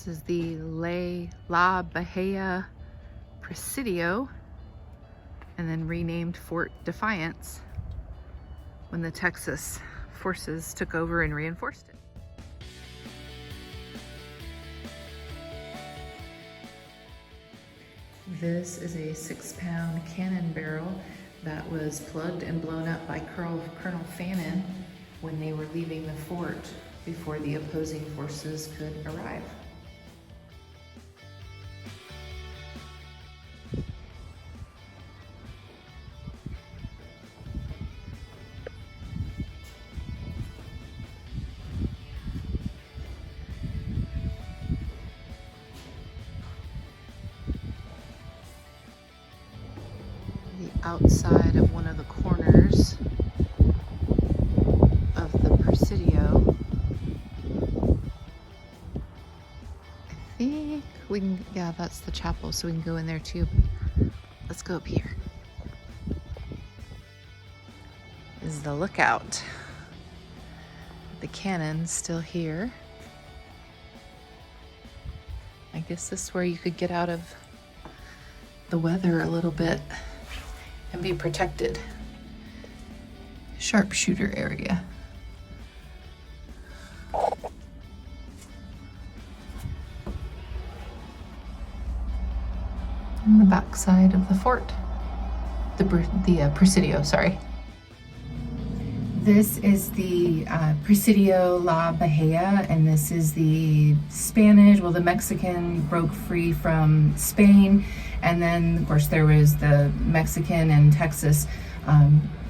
This is the La Bahia Presidio, and then renamed Fort Defiance when the Texas forces took over and reinforced it. This is a 6-pound cannon barrel that was plugged and blown up by Colonel Fannin when they were leaving the fort before the opposing forces could arrive. Outside of one of the corners of the Presidio. I think we can, yeah, that's the chapel, so we can go in there too. Let's go up here. This is the lookout. The cannon's still here. I guess this is where you could get out of the weather a little bit and be protected. Sharpshooter area. On the back side of the fort. The Presidio, sorry. This is the Presidio La Bahia, and this is the Spanish, well, the Mexican broke free from Spain, and then of course there was the Mexican and Texas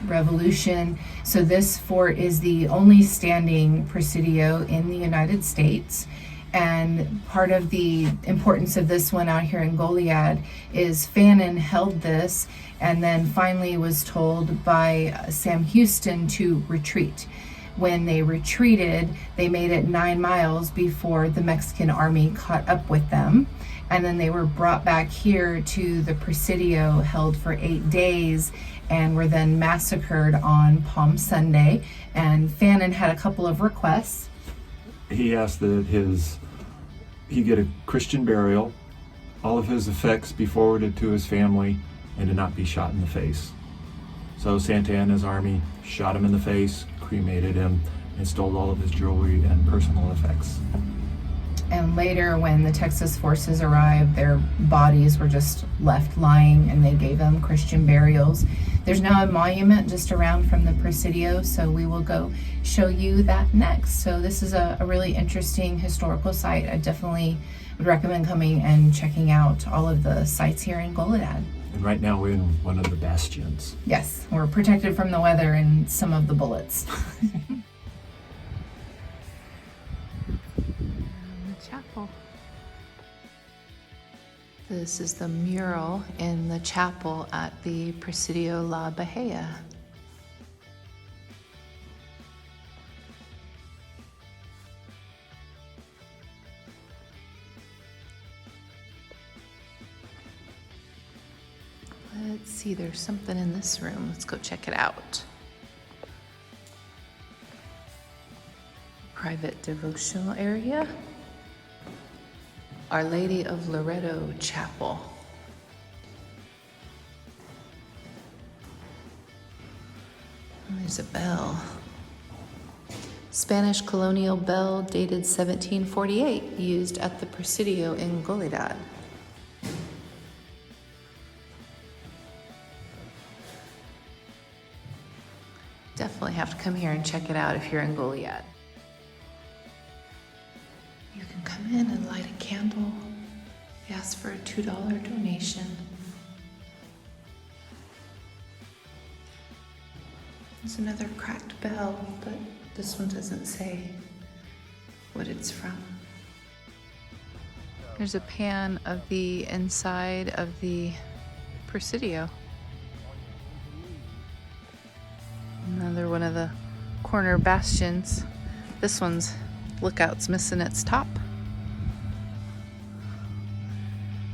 revolution. So this fort is the only standing Presidio in the United States. And part of the importance of this one out here in Goliad is Fannin held this and then finally was told by Sam Houston to retreat. When they retreated, they made it 9 miles before the Mexican army caught up with them. And then they were brought back here to the Presidio, held for 8 days, and were then massacred on Palm Sunday. And Fannin had a couple of requests. He asked that he get a Christian burial, all of his effects be forwarded to his family, and to not be shot in the face. So Santa Anna's army shot him in the face, cremated him, and stole all of his jewelry and personal effects. And later, when the Texas forces arrived, their bodies were just left lying, and they gave them Christian burials. There's now a monument just around from the Presidio, so we will go show you that next. So this is a really interesting historical site. I definitely would recommend coming and checking out all of the sites here in Goliad. And right now we're in one of the bastions. Yes, we're protected from the weather and some of the bullets. Chapel. This is the mural in the chapel at the Presidio La Bahia. Let's see, there's something in this room. Let's go check it out. Private devotional area. Our Lady of Loretto Chapel. There's a bell. Spanish colonial bell dated 1748, used at the Presidio in Goliad. Definitely have to come here and check it out if you're in Goliad. You can come in and light a candle. We ask for a $2 donation. There's another cracked bell, but this one doesn't say what it's from. There's a pan of the inside of the Presidio. Another one of the corner bastions. This one's lookout's missing its top.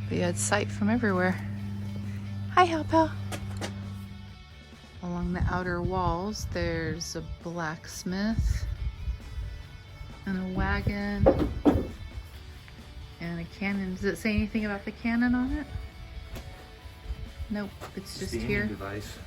But you had sight from everywhere. Hi, Halpel. Along the outer walls, there's a blacksmith and a wagon. And a cannon. Does it say anything about the cannon on it? Nope, it's just Standing here. device.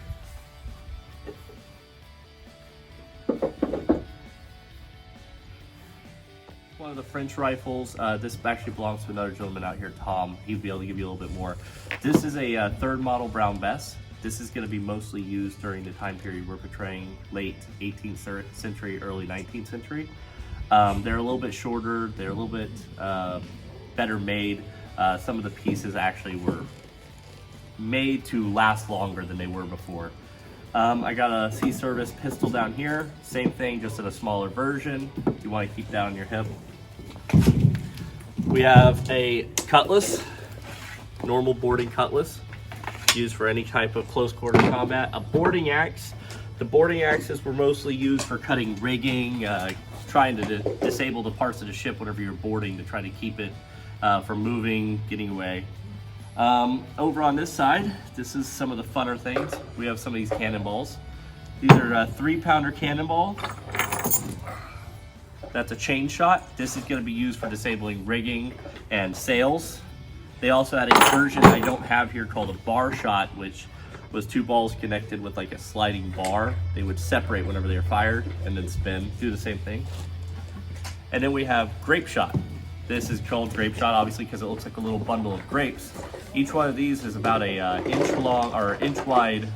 One of the French rifles. This actually belongs to another gentleman out here, Tom. He'd be able to give you a little bit more. This is a third model Brown Bess. This is going to be mostly used during the time period we're portraying, late 18th century, early 19th century. They're a little bit shorter. They're a little bit better made. Some of the pieces actually were made to last longer than they were before. I got a Sea Service pistol down here. Same thing, just in a smaller version. You want to keep that on your hip. We have a cutlass, normal boarding cutlass, used for any type of close quarter combat. A boarding axe. The boarding axes were mostly used for cutting rigging, trying to disable the parts of the ship whenever you're boarding to try to keep it from moving, getting away. Over on this side, this is some of the funner things. We have some of these cannonballs. These are 3-pounder cannonball. That's a chain shot. This is going to be used for disabling rigging and sails. They also had a version I don't have here called a bar shot, which was 2 balls connected with like a sliding bar. They would separate whenever they were fired and then spin, do the same thing. And then we have grape shot. This is called grape shot, obviously, because it looks like a little bundle of grapes. Each one of these is about a inch long or inch wide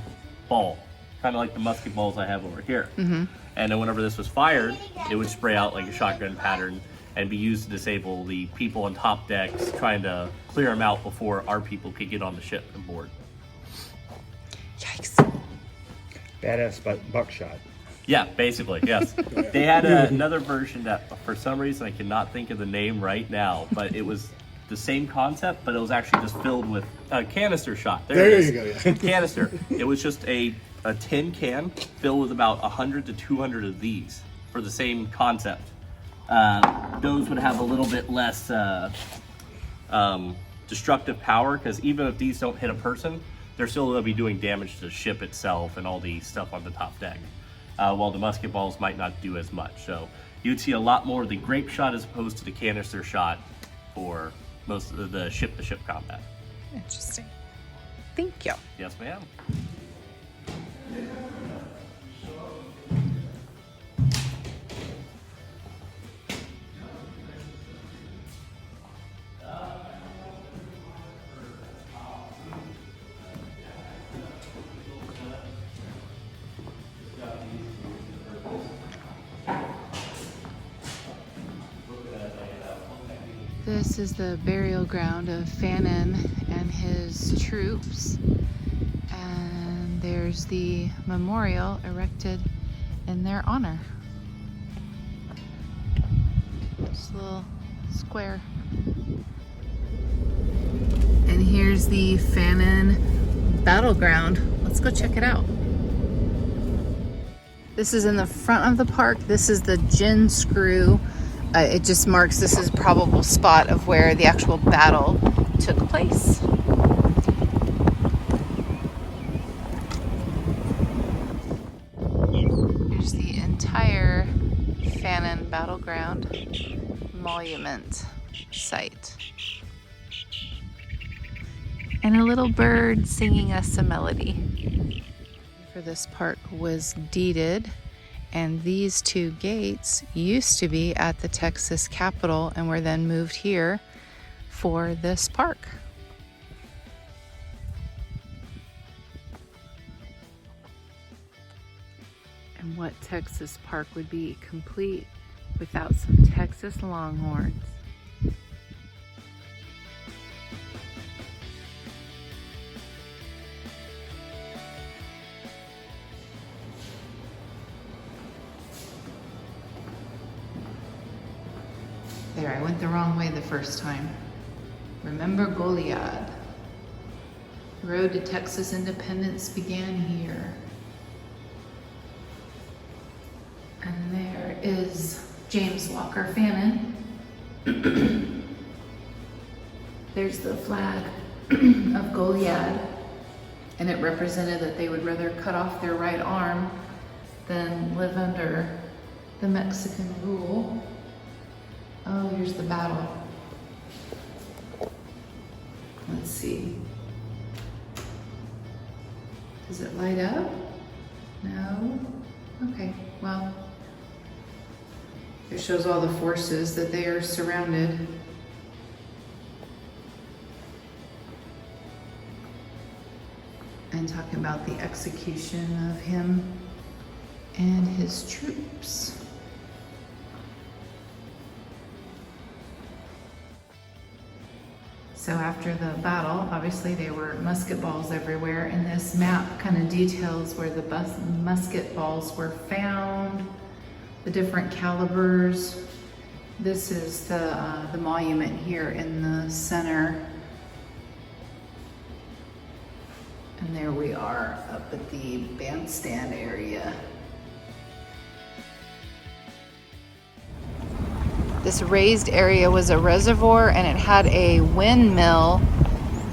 ball, kind of like the musket balls I have over here. Mm-hmm. And then whenever this was fired, it would spray out like a shotgun pattern and be used to disable the people on top decks, trying to clear them out before our people could get on the ship and board. Yikes. Badass buckshot. Yeah, basically, yes. They had another version that, for some reason, I cannot think of the name right now, but it was the same concept, but it was actually just filled with a canister shot. There it is. You go, yeah. Canister. It was just a tin can filled with about 100 to 200 of these for the same concept. Those would have a little bit less destructive power, because even if these don't hit a person, they're still going to be doing damage to the ship itself and all the stuff on the top deck. While the musket balls might not do as much. So you'd see a lot more of the grape shot as opposed to the canister shot for most of the ship-to-ship combat. Interesting. Thank you. Yes, ma'am. This is the burial ground of Fannin and his troops. And there's the memorial erected in their honor. Just a little square. And here's the Fannin Battleground. Let's go check it out. This is in the front of the park. This is the gin screw. It just marks this as probable spot of where the actual battle took place. Here's the entire Fannin Battleground monument site. And a little bird singing us a melody. For this park was deeded. And these 2 gates used to be at the Texas Capitol and were then moved here for this park. And what Texas park would be complete without some Texas Longhorns? There, I went the wrong way the first time. Remember Goliad. The road to Texas independence began here. And there is James Walker Fannin. There's the flag of Goliad. And it represented that they would rather cut off their right arm than live under the Mexican rule. Oh, here's the battle. Let's see. Does it light up? No? Okay, well, it shows all the forces that they are surrounded. And talking about the execution of him and his troops. So after the battle, obviously there were musket balls everywhere, and this map kind of details where the musket balls were found, the different calibers. This is the monument here in the center. And there we are up at the bandstand area. This raised area was a reservoir, and it had a windmill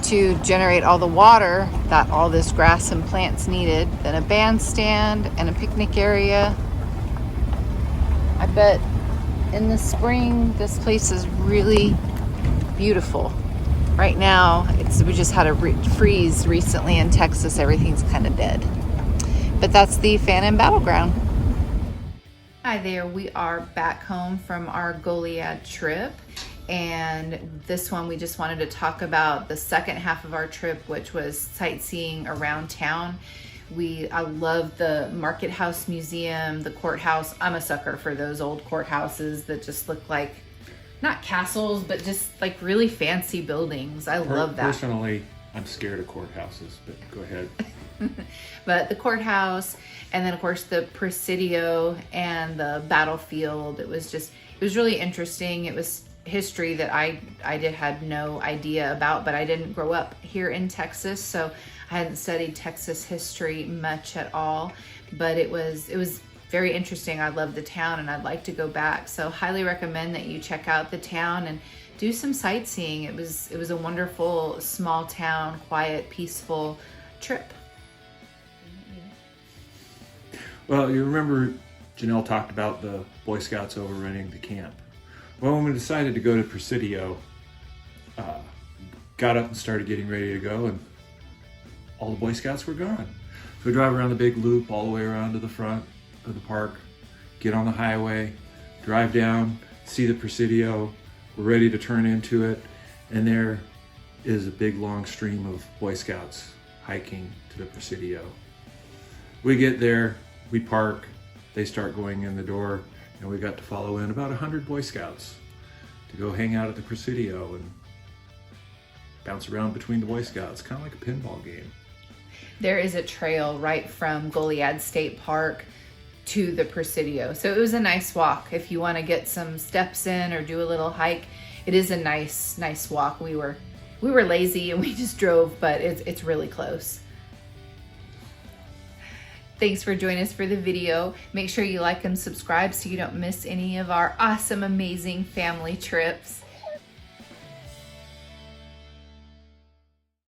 to generate all the water that all this grass and plants needed. Then a bandstand and a picnic area. I bet in the spring this place is really beautiful. Right now, we just had a freeze recently in Texas. Everything's kind of dead. But that's the Fannin Battleground. Hi there, we are back home from our Goliad trip. And this one, we just wanted to talk about the second half of our trip, which was sightseeing around town. I love the Market House Museum, the courthouse. I'm a sucker for those old courthouses that just look like, not castles, but just like really fancy buildings. I love that. Personally, I'm scared of courthouses, but go ahead. But the courthouse, and then of course the Presidio and the battlefield. It was really interesting. It was history that I had no idea about, but I didn't grow up here in Texas, so I hadn't studied Texas history much at all. But it was very interesting. I love the town, and I'd like to go back. So highly recommend that you check out the town and do some sightseeing. It was a wonderful small town, quiet, peaceful trip. Well, you remember Janelle talked about the Boy Scouts overrunning the camp. Well, when we decided to go to Presidio, got up and started getting ready to go, and all the Boy Scouts were gone. So we drive around the big loop all the way around to the front of the park, get on the highway, drive down, see the Presidio. We're ready to turn into it, and there is a big long stream of Boy Scouts hiking to the Presidio. We get there, we park, they start going in the door, and we got to follow in about 100 Boy Scouts to go hang out at the Presidio and bounce around between the Boy Scouts, kind of like a pinball game. There is a trail right from Goliad State Park to the Presidio. So it was a nice walk. If you want to get some steps in or do a little hike, it is a nice walk. We were lazy and we just drove, but it's really close. Thanks for joining us for the video. Make sure you like and subscribe so you don't miss any of our awesome, amazing family trips.